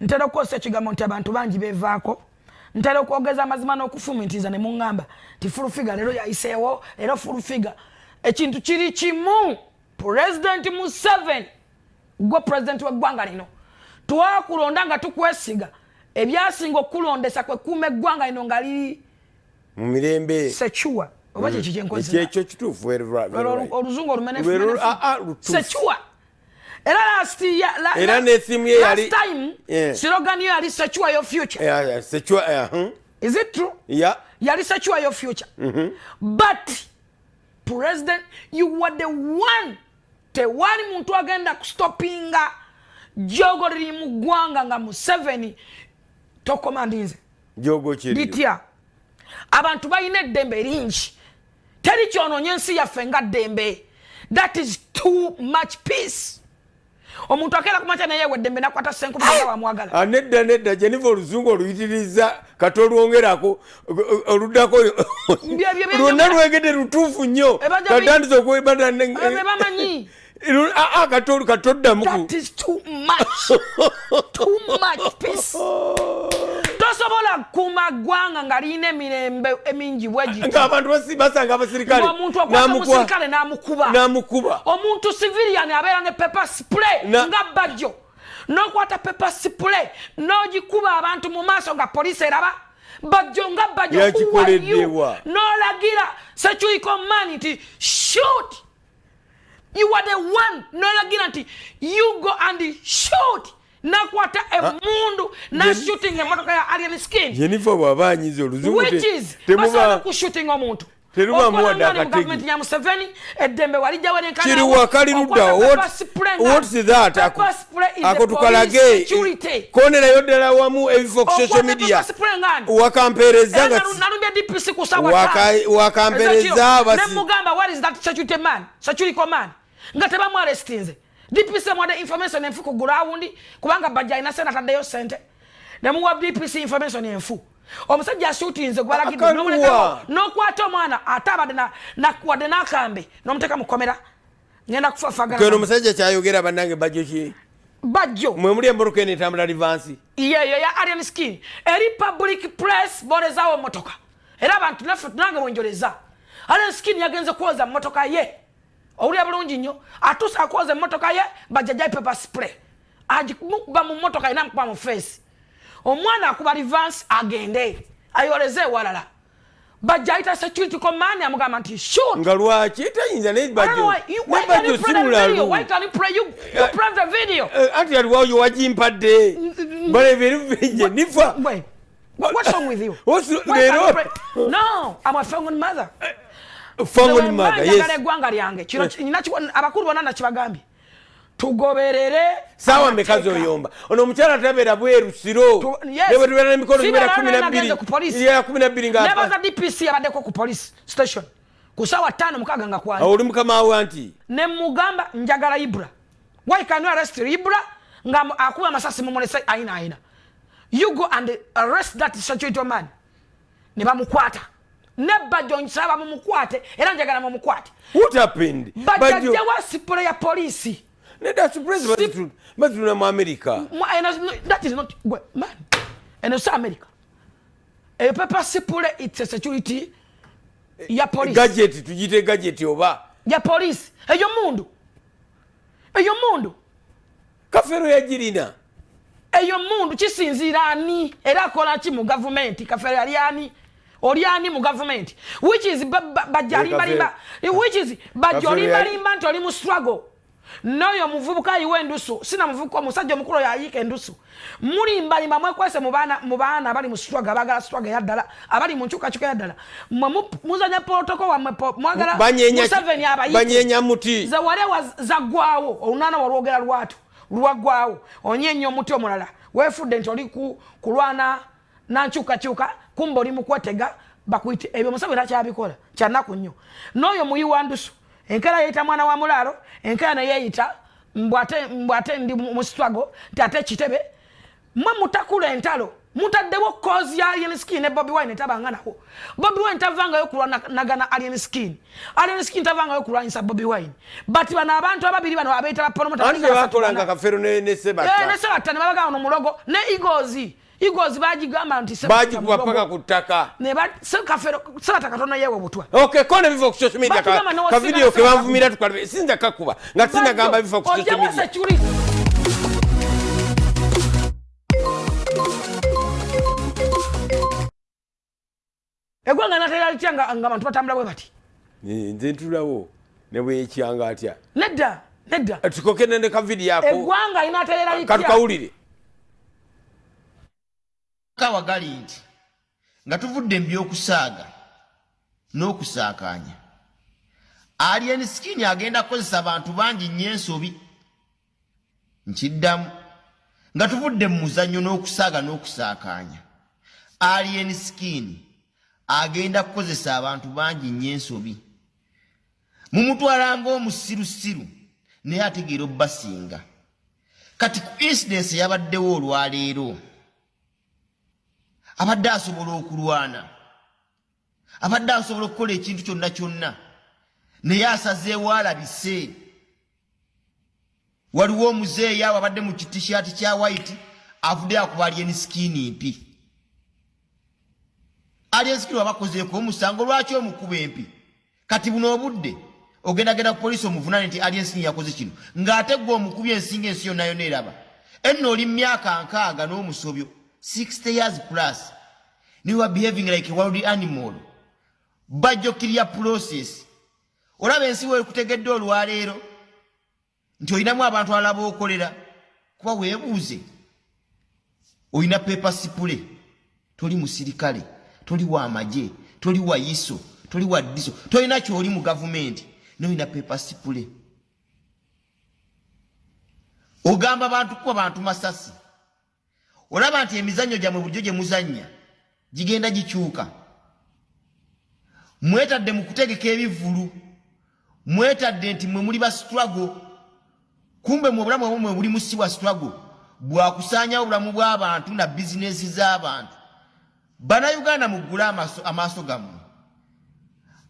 ntera okwosa ekigambo nti abantu bangi bevaako ntera okwogeza amazima n'okufumitiza ne muŋŋamba nti fulufiga leero yayiseewo leero fulufiga ekintu kiri kimu President Museveni gwe president w'eggwanga lino twakulonda nga tukwesiga ebyasinga okulondesa kwe kuuma eggwanga lino nga liri mu mirembe secuwa oba kyeki kyenkozesa ekyo kituufu oluzungu olumenefu secuwa era era n'essimu ye yali last time slogan yo yali secure your future secure is it true yali secure your future but president you were the one tewali muntu agenda kustopinga jogo liri mu ggwanga nga Museveni tokomandinze jogo kiri bitya abantu balina eddembe lingi teri kyonoonya ensi yaffe nga ddembe that is too much peace omuntu akera kumacha naye weddembe nakwata senku banga bamwagala nedda Jennifer oluzungu oluyitiriza katolwongerako oluddako lwonna lwegedde lutuufu nnyo katandiza okwebana bamanyi katoddamu that is too much peace tosobola kuma ggwanga nga lina emirembe emingi bwegiti ng'abantu basanga abasirikale omuntu akwata omusirikale n'amukuba omuntu civilian abeera ne pepper spray nga Bajjo n'okwata pepper spray n'ogikuba abantu mu maaso nga poliisi eraba Bajjo nga Bajjo n'olagira security command nti shoot you are the one n'olagira nti you go and shoot nakwata emundu na shooting emotoka ya alien skin Jennifer bwabanyize oluzungu which is basala ku shooting omuntu terubamuwada akategi government ya Museveni eddembe walija werenkana kiri wakali ludda what is that akotukalage konerayo ddala wamu ebifo ku social media wakampereza nga nalumbya DPC kusawa wakampereza basi nemugamba what is that security man security command nga tebamu arrestinze DPC mwade information enfu ku ground kubanga Bajja ina sena taddeyo sente nemuwa DPC information enfu omusajja shootinze gwalagidde n'okwata omwana atabadde nakwade n'akambe n'omuteeka mu komera ngenda kufafagana kero omusajja kyayogera bannange Bajjo ki Bajjo mwe muli emmotoka eno etambula rivansi ya alien skin eri public press bolezawo motoka era abantu naffe tunange bwenjoleza alien skin yagenze kwoza motoka ye owulira bulungi nnyo atuusa akwoza emmotoka ye Bajja pepper spray agikuba mu mmotoka ina mukuba mu face omwana akuba reverse agende ayoleze walala Bajja ayita security command amugamba nti shoot nga lwaki tayinza ne Bajjo Bajjo simulalu why can you play you play the video anti aliwo yo wajimpadde bale verije nifa what's wrong with you no I'm a foreign mother foreign mother yes gwanga lyange kino abakulu bonna nakibagambye tugoberere sawa mekazo oyomba ono omukyala tabera bweru siro lebo tubera n'emikono gibera 12 ya 12 nga nebaza DPC abaddeko ku police station ku sawa 5 mukaga nga kwani oli mukama wanti ne mugamba njagala Ibra why can you arrest Ibra nga akuba masasi mu mulese aina you go and arrest that security man ne bamukwata ne Bajjo nsaba mumukwate era njagala mumukwate what happened Bajjo wa siporo ya police that's president but in America that is not man and it's America a pepper spray it's a security ya police gadget tujite gadget oba ya police eyo mundu kafero ya jirina eyo mundu kisinzirani era kola ki mu government kafero yaliani Oriani mu government which is Bajjalimba which is Bajjolimba ntoli mu struggle noyo muvubuka yiwe endusu sina muvubuka omusajja omukulu yayika endusu muli mbalima mwekwese mu baana abali mu struggle abagala struggle yaddala abali mu nkyuka yaddala muzanya protocol wa mwagala Museveni abayite banyenya muti za wale zagwawo olunana walwogera lwagwawo onyenyo muti omulala wefudde nti oli kulwana nankyuka kumba oli mukwetega bakwite ebyo Museveni akyabikola kyanaku nnyo noyo muyi wa ndusu enkala yeyita mwana wa mulalo enkala naye yeyita mbwate ndi mu struggle tate kitebe mwe mutakula entalo mutaddewo cause ya Alien Skin ne Bobby Wine tabanganaho Bobby Wine tavanga yo kulwa nagana Alien Skin tavanga yo kulwa insa Bobby Wine but bana abantu ababiri bano abeta promoter anje bakolanga kafero ne sebata ne sebata ne babaga ono mulogo ne Eagles bagigamba nti sebata bagikuba paka kutaka ne ba kafero sebata katono yewe butwa okay kone vivo ku social media ka video ke bavumira tukalbe sinza kakuba ngatina gamba vivo ku social media egwanga natera lityanga nga bantu batambula bwe bati nze ntulawo ne bwe kyanga atya nedda tukokene ne ka video yako egwanga inaterera lityanga katukawulire kawagali nti nga tuvudde mbyokusaaga n'okusaakanya Alien Skin agenda kukozesa abantu bangi nnyo ensobi nkiddamu nga tuvudde mu muzannyo n'okusaaga n'okusaakanya Alien Skin agenda kukozesa abantu bangi nnyo ensobi mumutwalanga omusirusiru naye ategeera obbasinga kati ku incidence yabaddewo olwaleero abadde asobola okulwana abadde asobola okukola ekintu kyonna kyonna naye asazeewo alabise waliwo omuzeeyi awo abadde mu kitishaati kya white avudde akuba Alien Skin mpi Alien Skin wabakozeeko omusango lwaki omukuba empi kati buno obudde ogendagenda ku poliisi omuvunane nti Alien Skin yakoze kino ng'ate gwe omukubi ensinga ensi yonna yonna eraba enno oli myaka 60 n'omusobyo 60 years plus you are behaving like a wild animal Bajjo Okolera process olaba ensi we kutegedde olwaleero nti olinamu abantu alaba okolera kuba weebuuze olina paper sipule toli musirikale toli wa maje toli wa yiso toli wa diso tolina kyoli mu government n'olina paper sipule ogamba abantu kuba bantu masasi olaba nti emizannyo gyamwe bulijjo gye muzannya gigenda gikyuka mwetadde mu kutegeka ebivulu mwetadde nti mwe muli ba struggle kumbe mu bulamu bwamwe buli musi wa struggle bwakusaanya obulamu bw'abantu na bizinesi z'abantu bana Uganda mugula amaaso gammwe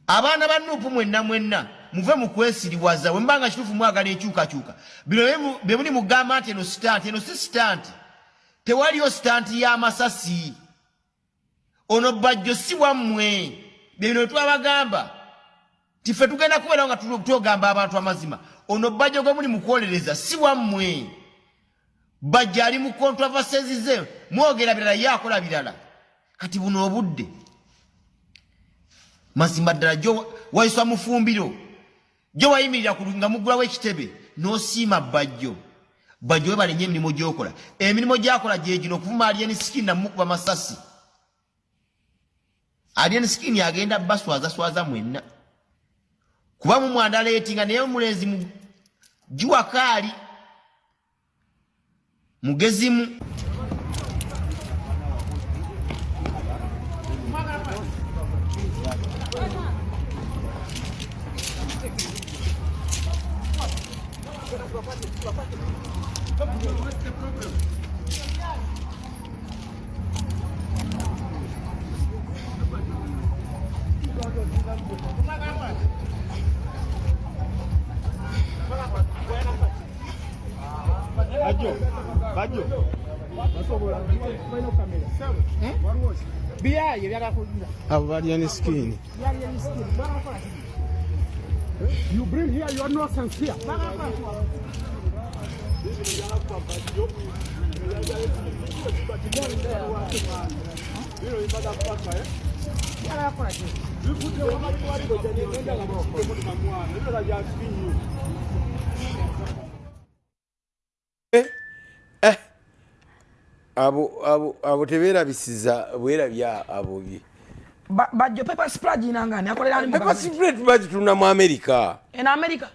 abaana ba Nuupu mwenna muve mu kwesiriwaza we mbanga kituufu mwagala ekyukakyuka bino be muli mugamba nti eno si stand tewaliyo stand y'amasasi ono Bajjo si wammwe bino twabagamba tife tugenda kubeera nga tugamba abantu amazima ono Bajjo gwe muli mukwolereza si wammwe Bajjo ali mu controversies ze mwogera birala yakola birala kati buno obudde mazima ddala gyo wayiswa mufumbiro gyo wayimirira nga mugulawo ekitebe n'osiima Bajjo we balenye emirimu gy'okola emirimu gy'akola gye gino okuvuma Alien Skin namukuba masasi Alien Skin agenda baswaza mwenna kuba mu mwandaleetinga naye omulenzi giwakaali mugezimu Bajjo. Abo Alien Skin. You bring here your nonsense here. abo tebera bisiza bwera bya abobi Bajjo paper spray jinangani akolera ali mu paper spray tubaji tuna mu America in America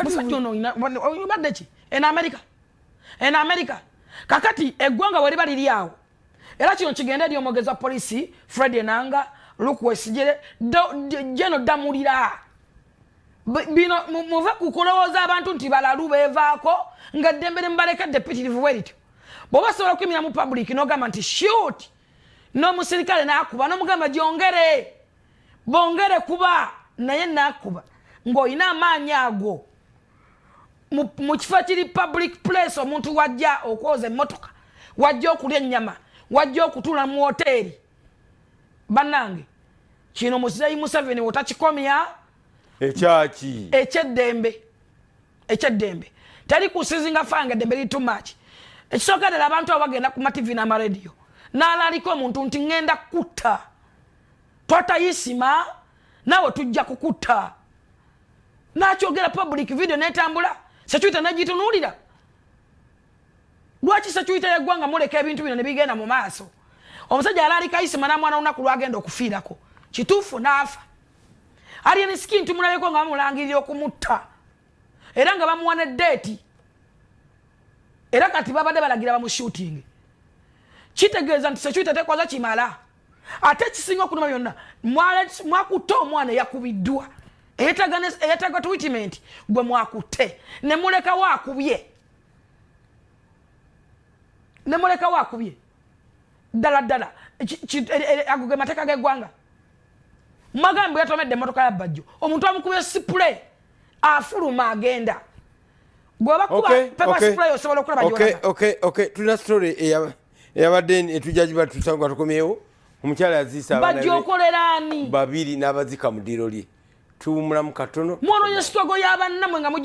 musajjo no ibadde ki in America kakati eggwanga wali bali lyawo era kino kigenda eri omogeza police Fred Enanga lukwesijere jeno damulira bino muve kukolowooza abantu nti balalu bevaako nga ddembere mbaleka deputy werit Boba sobola kwimira mu public n'ogamba nti shoot n'omusirikale n'akuba n'omugamba gyongere bongere kuba naye n'akuba ng'olina amaanyi ago mu kifo kiri public place omuntu wajja okwoza emmotoka wajja okulya ennyama wajja okutuula mu hoteeri bannange kino Muzeeyi Museveni wotakikomya ekyaki eky'eddembe teri kusizinga fanga eddembe liri too much ekisooka ddala abantu abo bagenda ku mativi n'amarediyo n'alaaliko omuntu nti ŋŋenda kutta twatayisima naawe tujja kukutta n'akyogera public video n'etambula sekyuita n'agitunuulira lwaki sekyuita yeggwanga muleka ebintu bino ne bigenda mu maaso omusajja alaalika ayisima n'amwana olunaku lwagenda okufiirako kituufu n'afa alien skin tumulabeko nga bamulangirira okumutta era nga bamuwa ne deeti era kati babadde balagira bamushooting kitegeeza nti sekyuita tekwaza kimala ate kisinga okunuma byonna mwakutta omwana eyakubiddwa eyetaga treatment gwe mwakutte ne mulekawo akubye ddala ago ge mateeka g'eggwanga magambo yatomedde emmotoka ya Bajjo omuntu amukubye spray afuluma agenda gwe bakuba pepper spray osobola okulaba okay tulina story eyabadde etujjajiba tusanga tukomyewo omukyala yaziisa Bajjo Okolera ani babiri n'abazika mu ddiiro lye tuwumulamu katono mwono yesitwago y'abannamwe nga